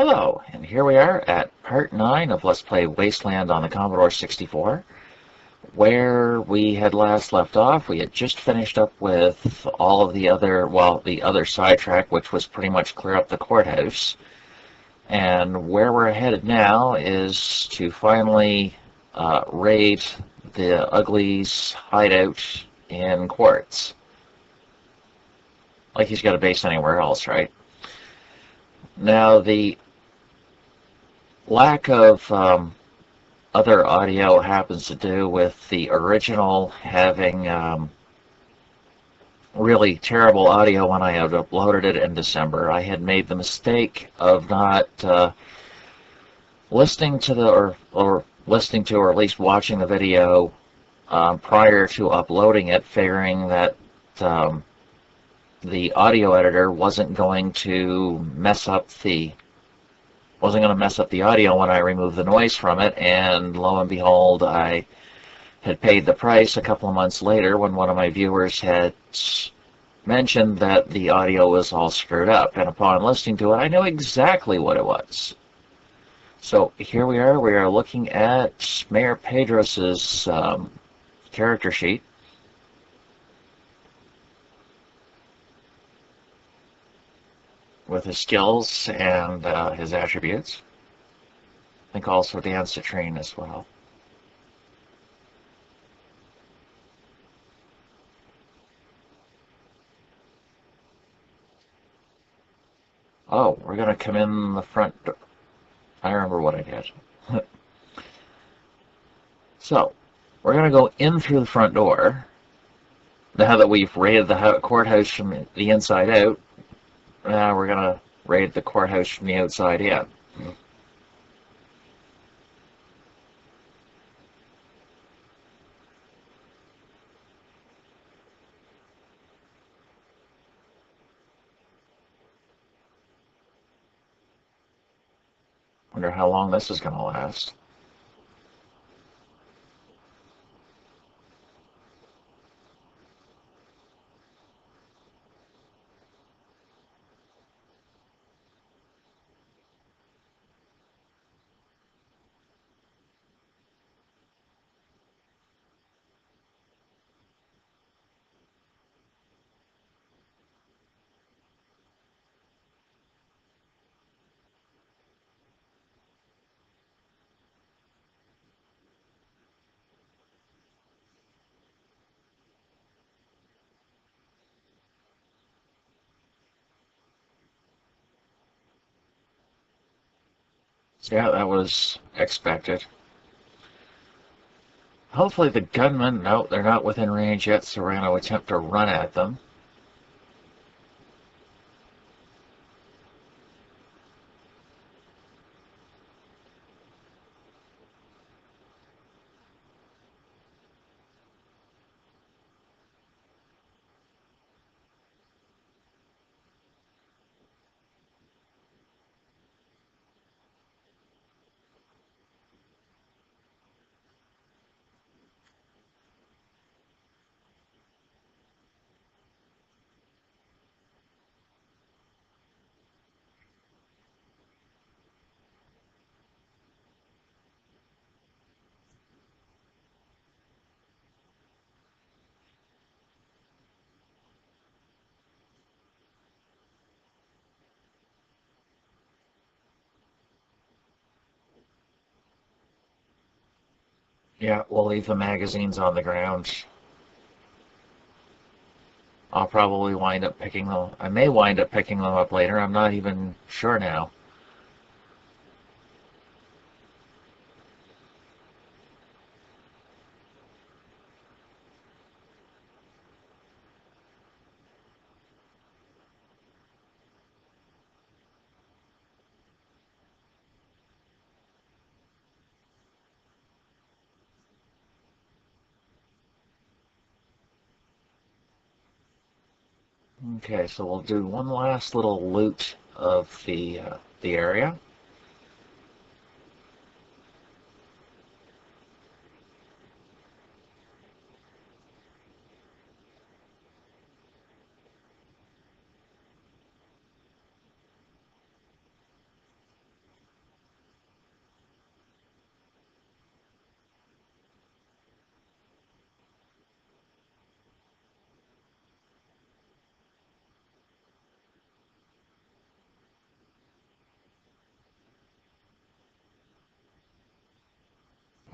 Hello, and here we are at part 9 of Let's Play Wasteland on the Commodore 64. Where we had last left off, we had just finished up with all of the other sidetrack, which was pretty much clear up the courthouse. And where we're headed now is to finally raid the Uglies' hideout in Quartz. Like he's got a base anywhere else, right? Now, the lack of other audio happens to do with the original having really terrible audio when I had uploaded it in December. I had made the mistake of not listening to or listening to, or at least watching the video prior to uploading it, figuring that the audio editor wasn't going to mess up the audio when I removed the noise from it, and lo and behold, I had paid the price a couple of months later when one of my viewers had mentioned that the audio was all screwed up, and upon listening to it, I knew exactly what it was. So here we are looking at Mayor Pedros's character sheet. With his skills and his attributes. I think also Dan Citrine as well. Oh, we're going to come in the front door. I remember what I did. So, we're going to go in through the front door. Now that we've raided the courthouse from the inside out, now we're going to raid the courthouse from the outside in. Wonder how long this is going to last. So yeah, that was expected. Hopefully the gunmen, no, they're not within range yet, so we're going to attempt to run at them. Yeah, we'll leave the magazines on the ground. I'll probably wind up picking them. I may wind up picking them up later. I'm not even sure now. Okay, so we'll do one last little loot of the area.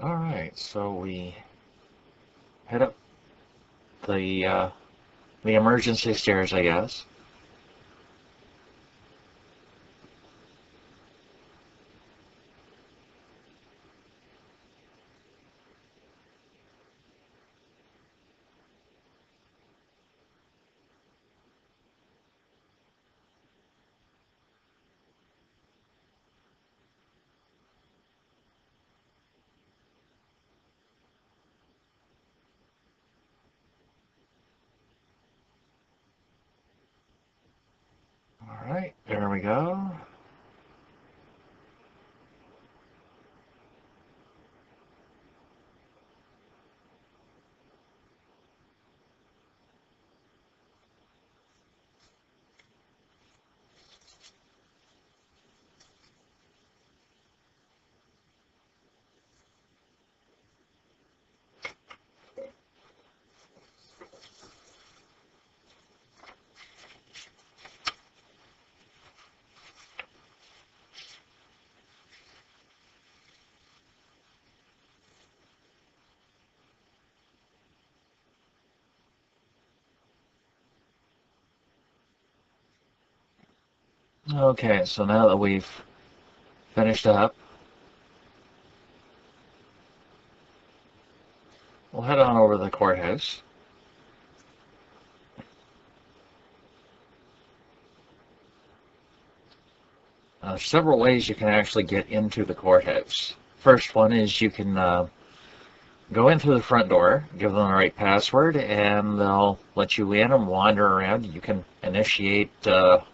Alright, so we head up the emergency stairs, I guess. Alright, there we go. Okay, so now that we've finished up, we'll head on over to the courthouse. Several ways you can actually get into the courthouse. First one is you can go in through the front door, give them the right password, and they'll let you in and wander around. You can initiate a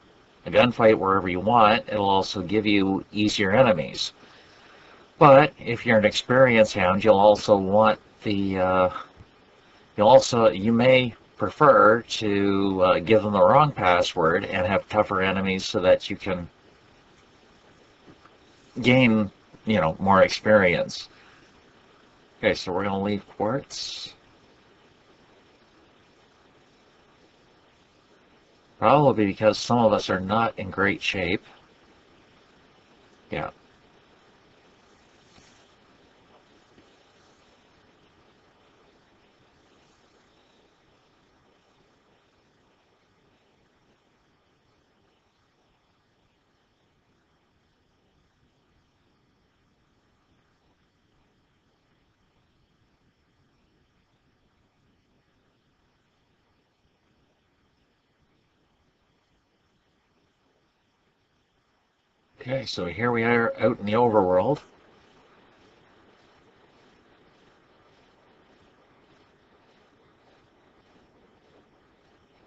gunfight wherever you want. It'll also give you easier enemies. But if you're an experienced hound, you'll also want you may prefer to give them the wrong password and have tougher enemies so that you can gain, more experience. Okay, so we're going to leave Quartz. Probably because some of us are not in great shape. Yeah. Okay, so here we are out in the overworld.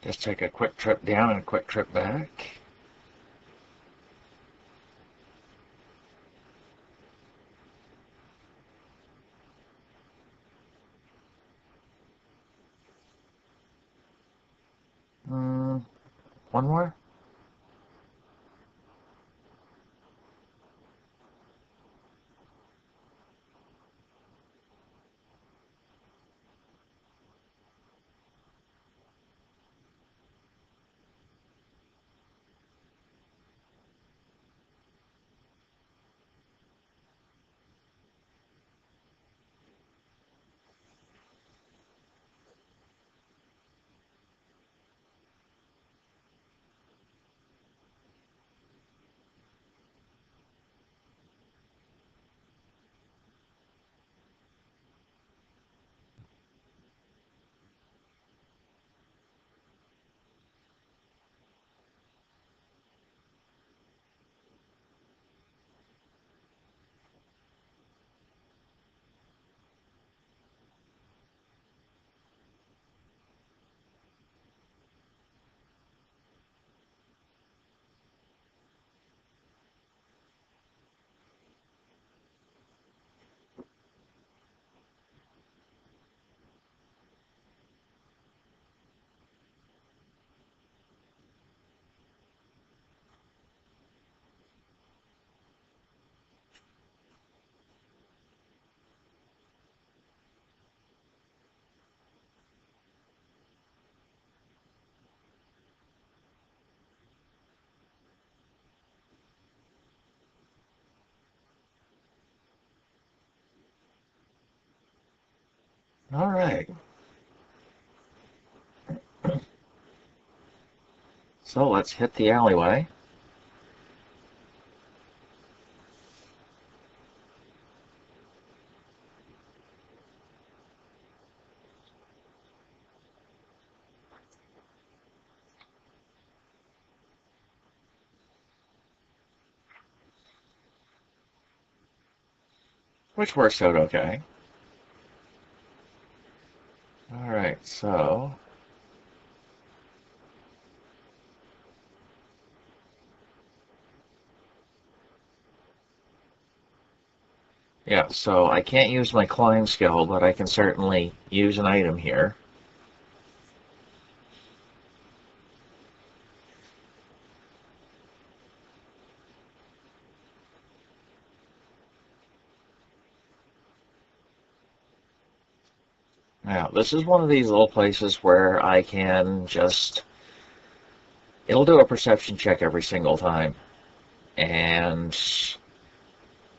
Just take a quick trip down and a quick trip back. One more? All right. So let's hit the alleyway. Which works out okay. All right, so yeah, so I can't use my climb skill, but I can certainly use an item here. Now, this is one of these little places where I can just, it'll do a perception check every single time. And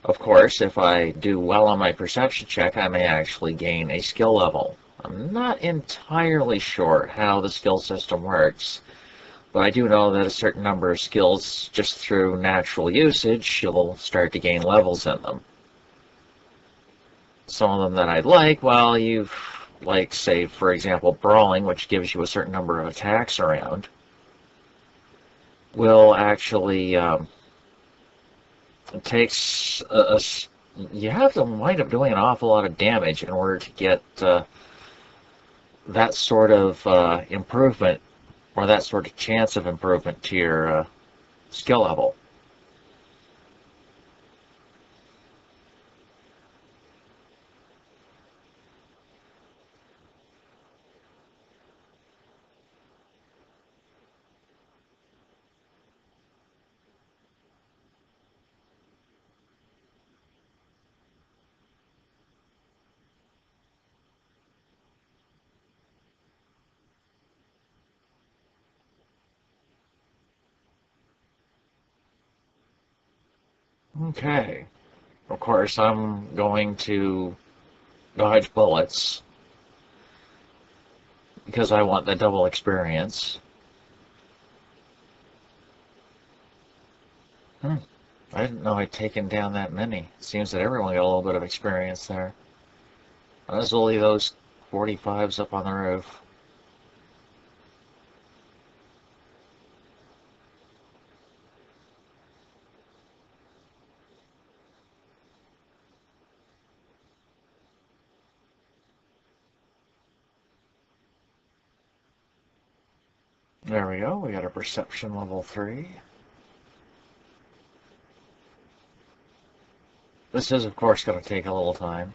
of course, if I do well on my perception check, I may actually gain a skill level. I'm not entirely sure how the skill system works, but I do know that a certain number of skills, just through natural usage, you'll start to gain levels in them. Some of them that I'd like, well, you've, like, say, for example, brawling, which gives you a certain number of attacks around, will actually, it takes you have to wind up doing an awful lot of damage in order to get that sort of improvement, or that sort of chance of improvement to your skill level. Okay. Of course, I'm going to dodge bullets because I want the double experience. Hmm. I didn't know I'd taken down that many. Seems that everyone got a little bit of experience there. There's only those 45s up on the roof. There we go. We got a perception level 3. This is, of course, going to take a little time.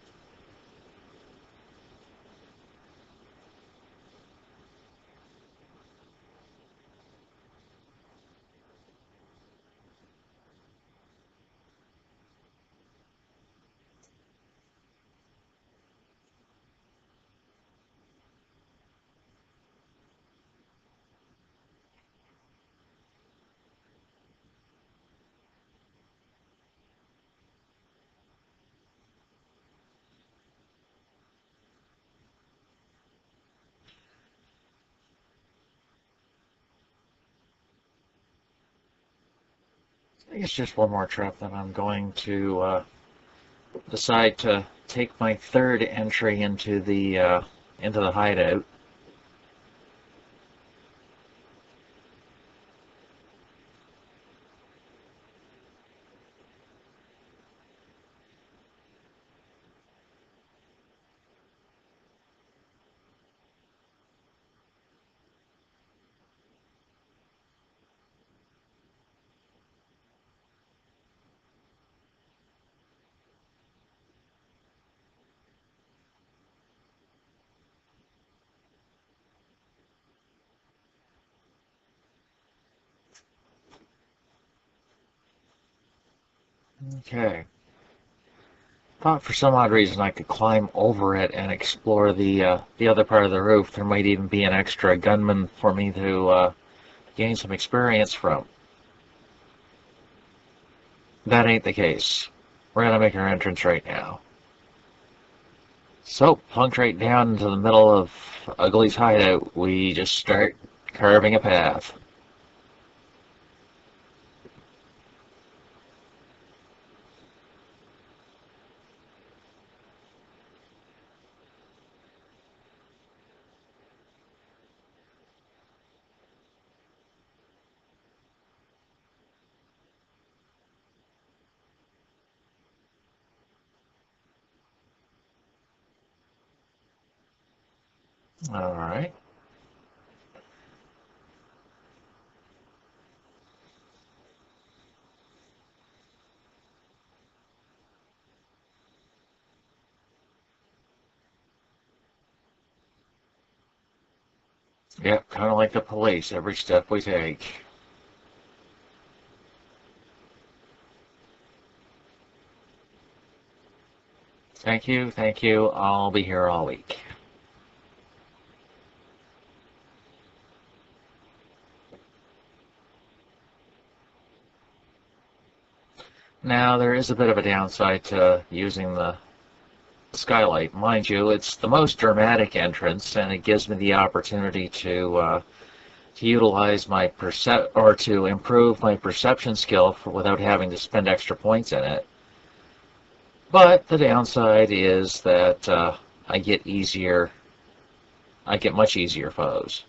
I think it's just one more trip, then I'm going to decide to take my third entry into the hideout. Okay. Thought for some odd reason I could climb over it and explore the other part of the roof. There might even be an extra gunman for me to gain some experience from. That ain't the case. We're gonna make our entrance right now. So, plunked right down into the middle of Ugly's hideout, we just start carving a path. Alright. Yep, kind of like the police, every step we take. Thank you, I'll be here all week. Now, there is a bit of a downside to using the skylight. Mind you, it's the most dramatic entrance, and it gives me the opportunity to utilize my or to improve my perception skill without having to spend extra points in it. But the downside is that I get much easier foes.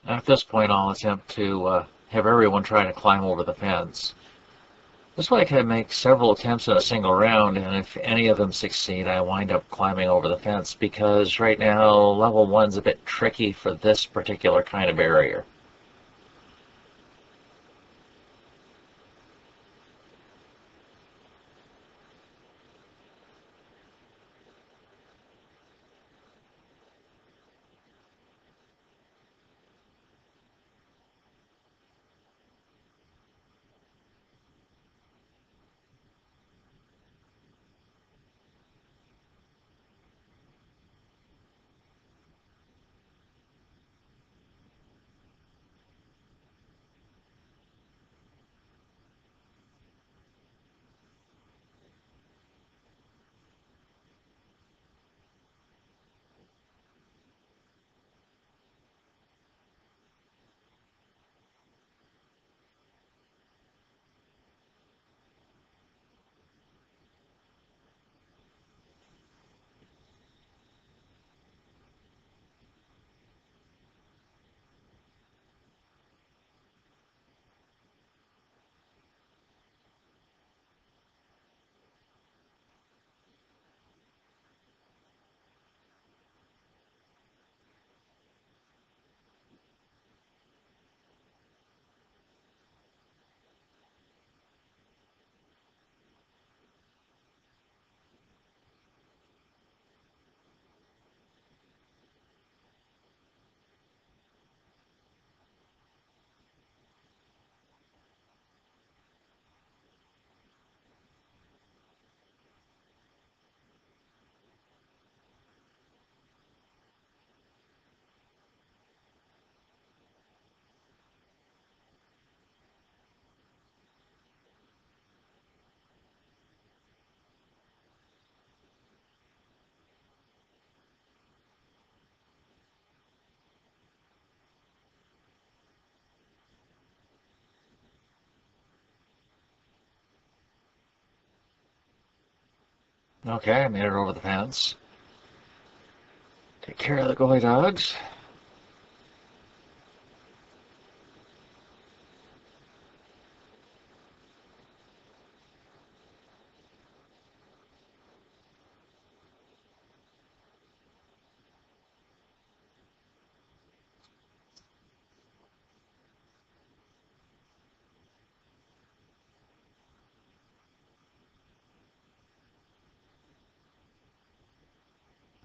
At this point, I'll attempt to have everyone try to climb over the fence. This way I can make several attempts in a single round, and if any of them succeed, I wind up climbing over the fence, because right now, level 1's a bit tricky for this particular kind of barrier. Okay, I made it over the fence. Take care of the goy dogs.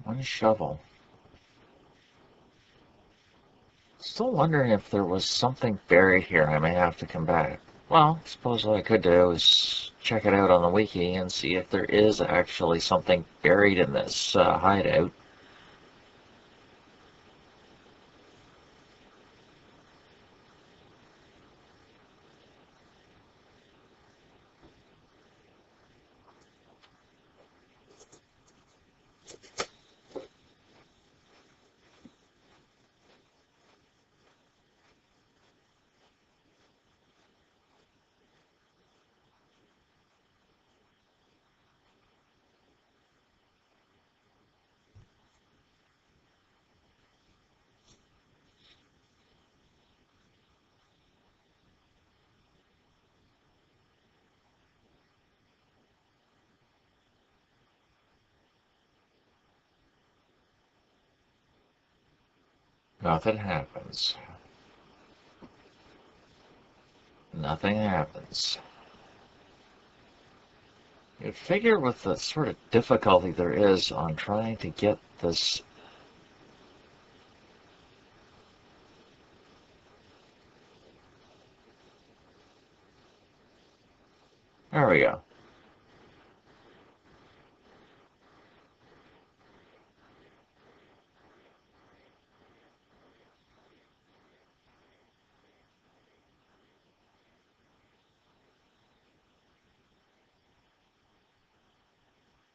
One shovel. Still wondering if there was something buried here I may have to come back. Well, I suppose what I could do is check it out on the wiki and see if there is actually something buried in this hideout. Nothing happens. Nothing happens. You'd figure with the sort of difficulty there is on trying to get this. There we go.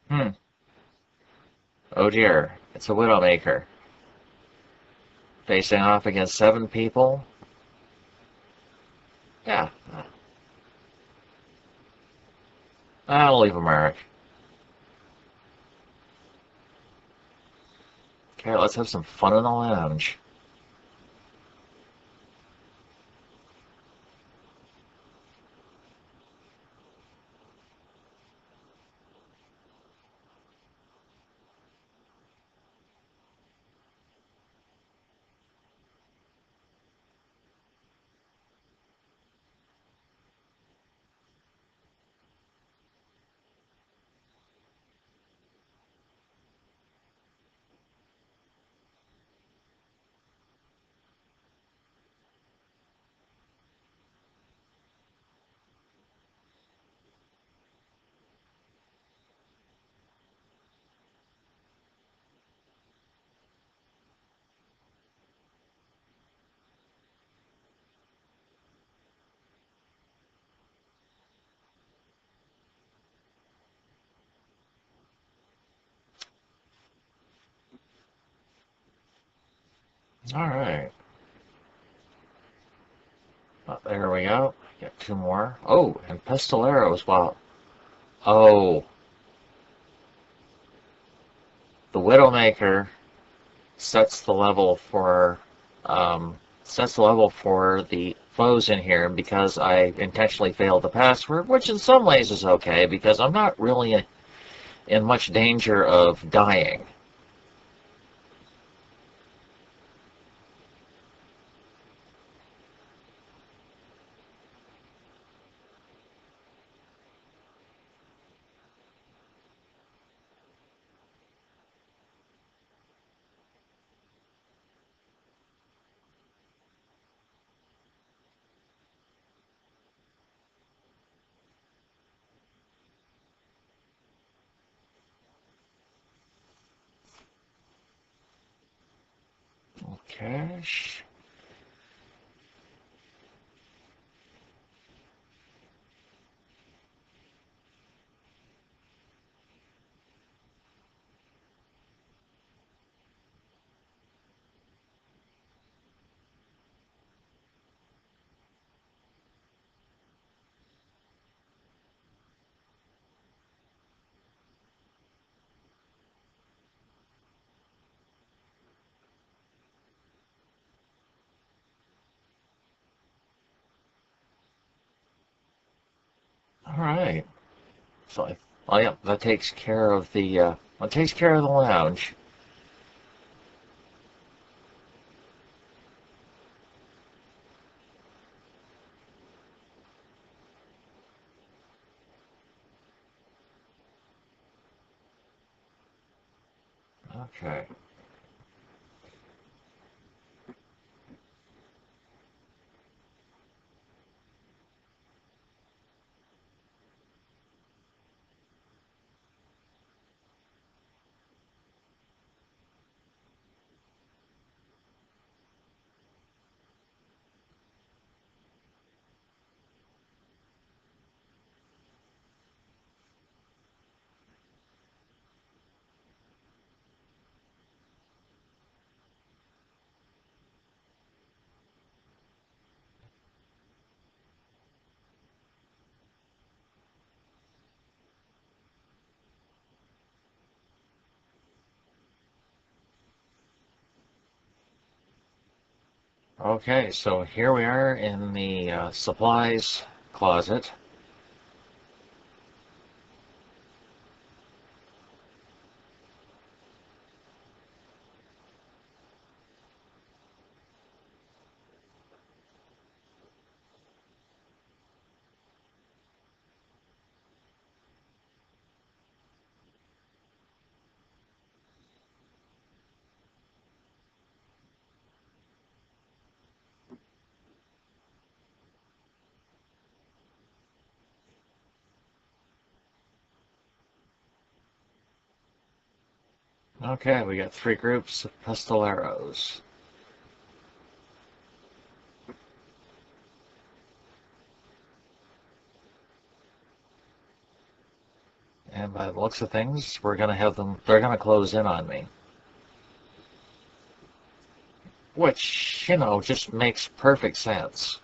Hmm. Oh dear. It's a Widowmaker. Facing off against 7 people. Yeah. I'll leave a mark. Okay, let's have some fun in the lounge. Alright. Oh, there we go. Got 2 more. Oh, and Pistolero as well. Oh, the Widowmaker sets the level for the foes in here because I intentionally failed the password, which in some ways is okay because I'm not really in much danger of dying. Okay. right. So, oh yeah, that takes care of that takes care of the lounge. Okay. Okay, so here we are in the supplies closet. Okay, we got three groups of pistoleros. And by the looks of things, they're gonna close in on me. Which, just makes perfect sense.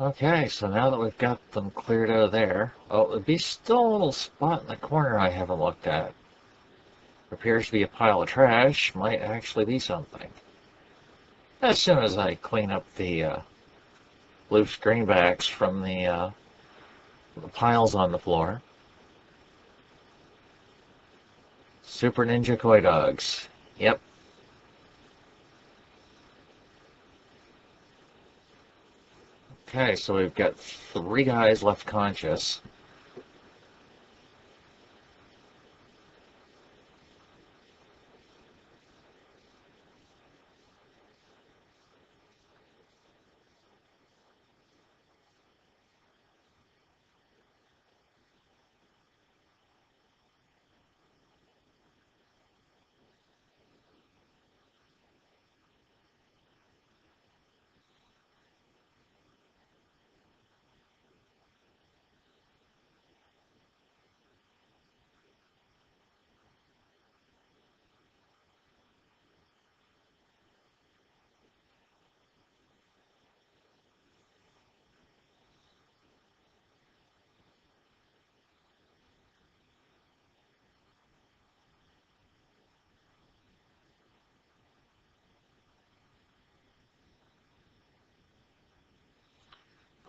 Okay, so now that we've got them cleared out of there, oh, it'd be still a little spot in the corner I haven't looked at. Appears to be a pile of trash, might actually be something. As soon as I clean up the loose greenbacks from the piles on the floor. Super Ninja Koi Dogs. Yep. Okay, so we've got three guys left conscious.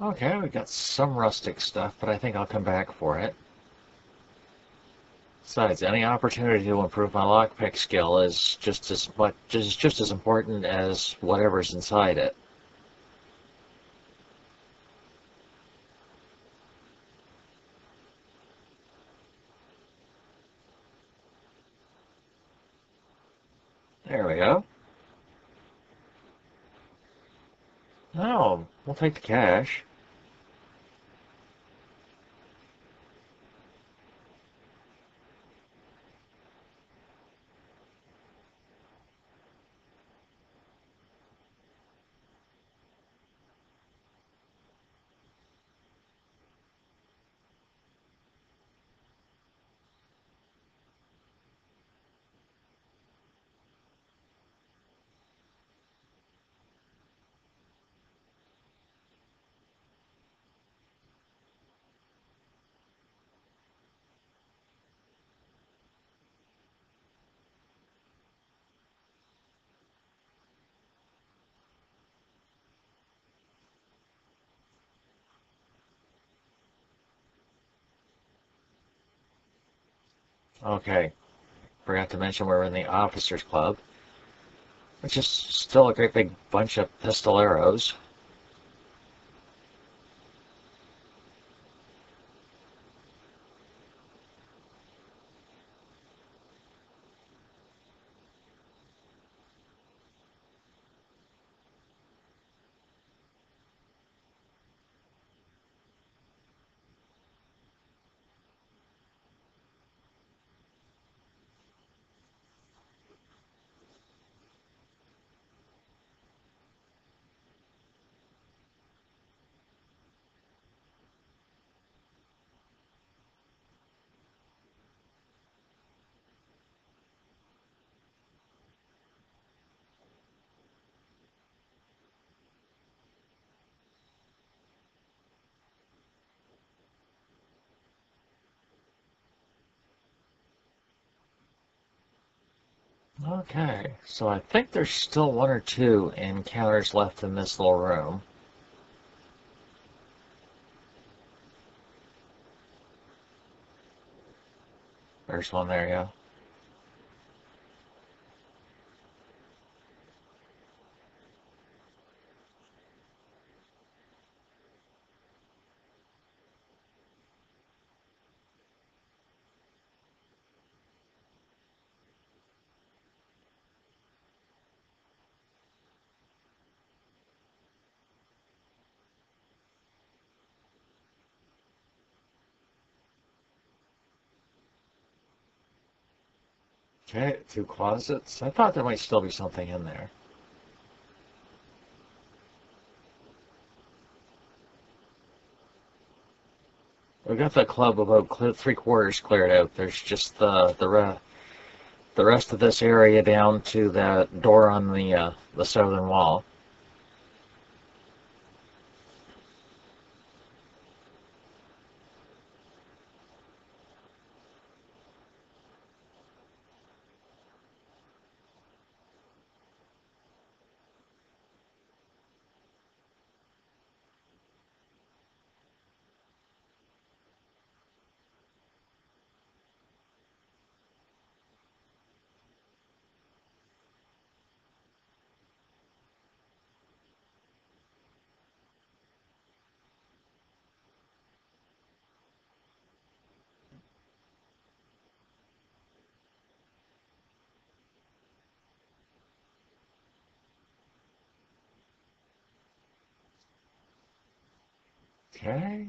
Okay, we've got some rustic stuff, but I think I'll come back for it. Besides, any opportunity to improve my lockpick skill is just as important as whatever's inside it. There we go. Oh, we'll take the cash. Okay, forgot to mention we're in the Officers Club, which is still a great big bunch of pistoleros. Okay, so I think there's still one or two encounters left in this little room. There's one there, yeah. Okay, two closets. I thought there might still be something in there. We got the club about three-quarters cleared out. There's just the rest of this area down to that door on the southern wall. Okay.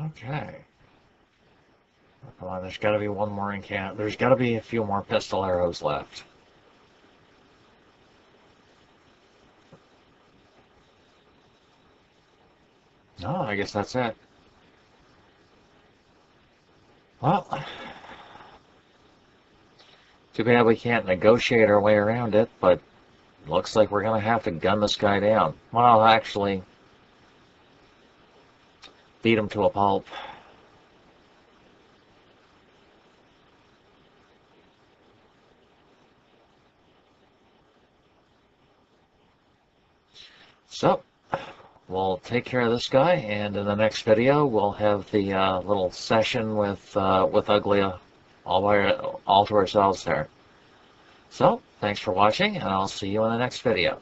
Okay. Come on, there's got to be one more encounter. There's got to be a few more pistoleros left. No, I guess that's it. Well, too bad we can't negotiate our way around it, but looks like we're going to have to gun this guy down. Well, actually, beat him to a pulp. So, we'll take care of this guy, and in the next video, we'll have the little session with Ugly all to ourselves there. So, thanks for watching, and I'll see you in the next video.